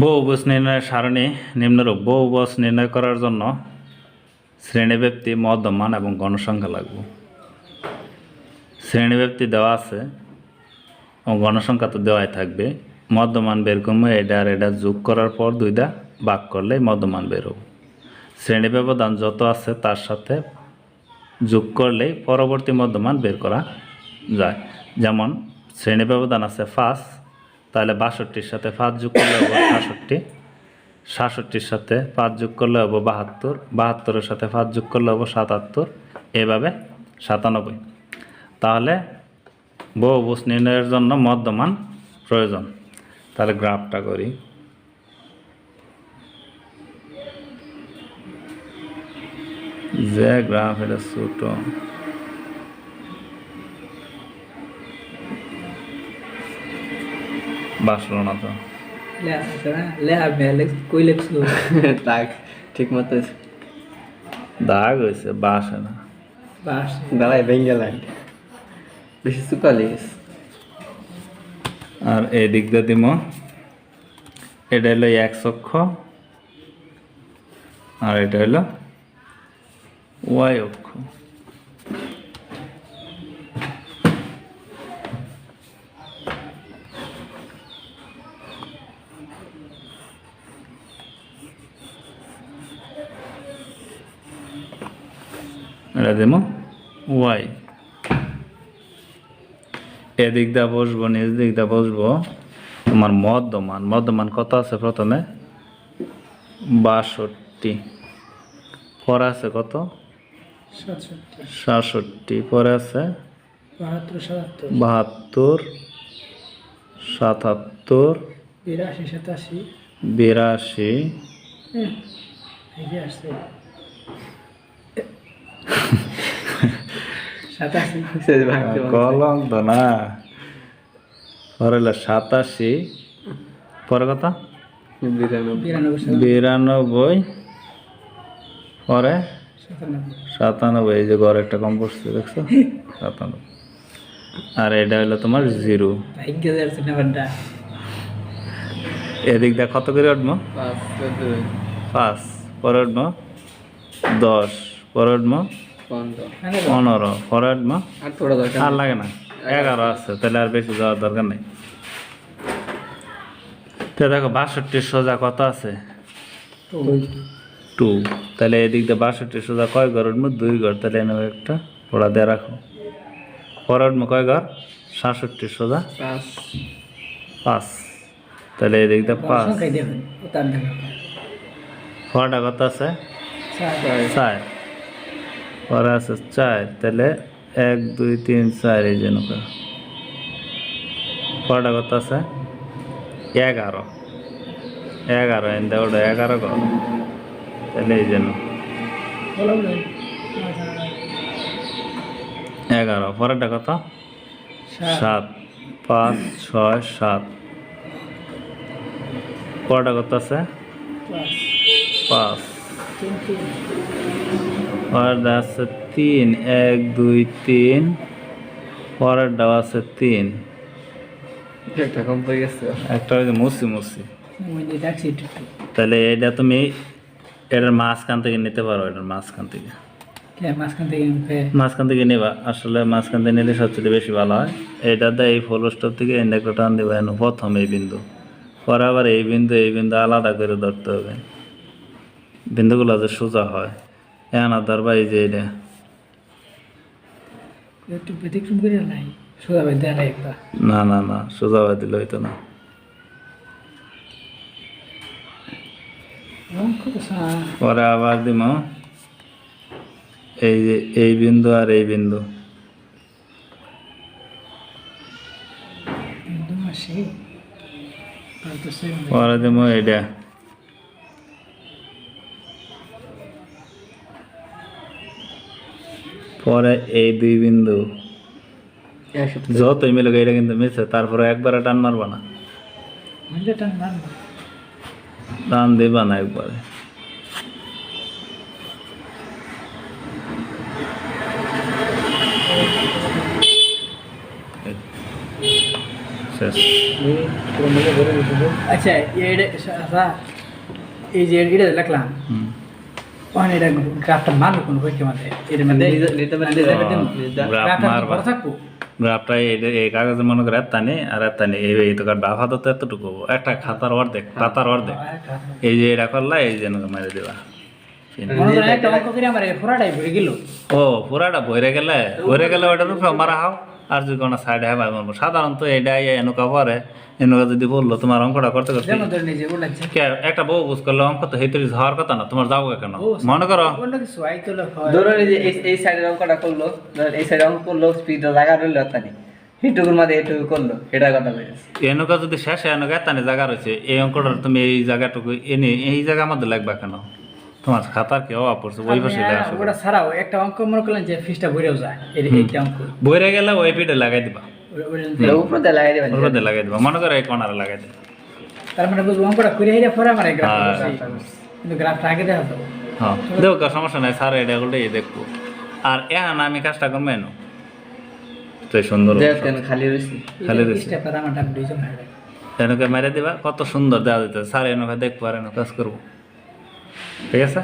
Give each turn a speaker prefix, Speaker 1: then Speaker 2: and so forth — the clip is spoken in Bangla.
Speaker 1: বহুভুজ নির্ণয়ের সারণী নিম্নরূপ। বহুভুজ নির্ণয় করার জন্য শ্রেণীব্যাপ্তি, মধ্যমান এবং গণসংখ্যা লাগবে। শ্রেণীব্যাপ্তি দেওয়া আছে ও গণসংখ্যা তো দেওয়াই থাকবে। মধ্যমান বের করবো, এটা আর এটা যোগ করার পর দুইটা ভাগ করলেই মধ্যমান বের হবে। শ্রেণী ব্যবধান যত আছে তার সাথে যোগ করলেই পরবর্তী মধ্যমান বের করা যায়। যেমন শ্রেণী ব্যবধান আছে 5, তাহলে 62-র সাথে 5 যোগ করলে হবে 66, 66-র সাথে 5 যোগ করলে হবে 72, 72-এর সাথে 5 যোগ করলে হবে 77, এভাবে 97। তাহলে বহুভুজ নির্ণয়ের জন্য মধ্যমান প্রয়োজন। তাহলে গ্রাফটা করি। যে গ্রাফ এটা ছোট, বাসলো না তো
Speaker 2: ঠিক মতো
Speaker 1: দাগ হয়েছে, বাসে না,
Speaker 2: দাঁড়ায় বেঙ্গেলাই বেশি সুকালি।
Speaker 1: আর এই দিক দিয়ে দিব, এটা হলো x অক্ষ আর এটা হলো y অক্ষ। এটা দেব y, এদিক দিয়ে বসবো, নিজ দিক দিয়ে বসবো। তোমার মধ্যমান, মধ্যমান কত আছে প্রথমে 62, পরে আছে কত 67, পরে আছে 72, 77, 82, কলম তো না, পরে হলো 87, পরে কত 92, পরে 97। এই যে ঘরে একটা কম পড়ছে দেখছো, 97। আর এটা হলো তোমার 0। এদিক দিয়ে কত করে উঠবো 5, পরে উঠবো 10, পরে উঠবো 15, পরে উঠবো আর লাগে না 11 আছে, তাহলে আর বেশি যাওয়ার দরকার নেই। তো দেখো 62 সোজা কত আছে 2, তাহলে এদিক দিয়ে 62 সোজা কয় ঘর উঠবো 2 ঘর, তাহলে এনে একটা পড়া দিয়ে রাখো। পরে উঠবো কয় ঘর 67 সোজা 5, তাহলে এদিক দিয়ে 5, পড়াটা কত আছে 4, পরে আছে 4, তাহলে 1 2 3 4, এই জন্য পড়াটা কত আছে 11, এনদে ওটা 11 ঘর, তাহলে এই জন্য 11, পরেরটা কত 7, 5 6 7, পরেরটা কত আছে 5, পরেরটা আছে 3, 1 2 3, পরেরটা আছে 3,
Speaker 2: একটা কম পড়ে গেছে,
Speaker 1: একটা হচ্ছে মুসি। তাহলে এটা তুমি এটার মাঝখান থেকে নিতে পারো, এটার মাঝখান থেকে নেবা। আসলে মাঝখান থেকে নিলে সবচেয়ে বেশি ভালো হয়। এটা দিয়ে এই ফলো স্টপ থেকে ইন্ডাক্টর টান দেবো প্রথম এই বিন্দু, পরে আবার এই বিন্দু আলাদা করে ধরতে হবে। বিন্দুগুলো যে সোজা হয় না ধরবা, এই যে এটা না না না সোজা হয়ে দিলে হইতো না। পরে আবার দিব এই যে এই বিন্দু আর এই বিন্দু, পরে দিব এইটা, পরে এই 2 বিন্দু যতই মিলে এটা কিন্তু মিশে, তারপরে একবারে টান মারবা না, টান দিবা না একবারে। শেষ।
Speaker 3: আচ্ছা এই যে এটা লিখলাম ওখানে এটা গ্রাফটা মারবো কোন বইকে মধ্যে এর মধ্যে
Speaker 1: গ্রাফ মারবা
Speaker 3: থাকবো
Speaker 1: গ্রাফটা এই কাগজে মনে করে এত্তানি আর এত্তানি এই তো গ্রাফ হাতে তো এতটুকু একটা খাতার অর্ধেক পাতার অর্ধেক এই যে এটা করলা এই যে মেরে দেবা
Speaker 3: মনে করেন একটা অঙ্ক করে আমার পুরাটাই ভরে গেল
Speaker 1: ও পুরাটা ভরে গেলে ওটার উপরে মারা হাও আর যদি কোনো সাইডে হ্যাঁ বলবো সাধারণত এটাই এনুকা পরে এনুকা যদি বললো তোমার অঙ্কটা করতে করতে
Speaker 3: যেমন ধরে নিজে বলেছে
Speaker 1: একটা বউ বুঝ করলে অঙ্ক তো হেতরি হওয়ার কথা না তোমার যাবো কেন মনে করো
Speaker 3: অন্য কিছু আইতো
Speaker 2: ধরুন এই যে এই সাইডের অঙ্কটা করলো ধরুন এই সাইডের অঙ্ক করলো স্পিডটা জায়গা রইলো তানি এইটুকুর মধ্যে এইটুকু করলো এটার কথা বলেছি
Speaker 1: এনুকা যদি শেষে এনুকা তানি জায়গা রয়েছে এই অঙ্কটা তুমি এই জায়গাটুকু এনে এই জায়গা মধ্যে লাগবে কেন তোমার খাতার কি অভাব পড়ছে ওই পাশে
Speaker 3: ওটা ছাড়াও একটা অঙ্ক মনে করলেন যে ফিসটা ভরেও যায় এইটা অঙ্ক
Speaker 1: বইরে গেলে ওই পিঠে লাগাই দিবা
Speaker 2: উপরে লাগাই দেবেন
Speaker 1: উপরে লাগাই দিবা মনে করো এই কোণারে লাগাই দিবা
Speaker 3: তার মানে বুঝবো অঙ্কটা করে হেরে পরে আমার গ্রাফ কিন্তু গ্রাফটা আগে দেখা যাবে
Speaker 1: হ্যাঁ দেখো সমস্যা নাই স্যার এটা উল্টে দেখবো আর এখন আমি কাজটা করবো এনো তো সুন্দর
Speaker 2: খালি রয়েছি
Speaker 1: খালি রয়েছে
Speaker 3: স্টেপটা আমারটা দুইজন হয়ে যায়
Speaker 1: এনুকে মেরে দিবা কত সুন্দর দেওয়া দিতে স্যার এনুকে দেখবো আর এনু কাজ করবো ঠিক আছে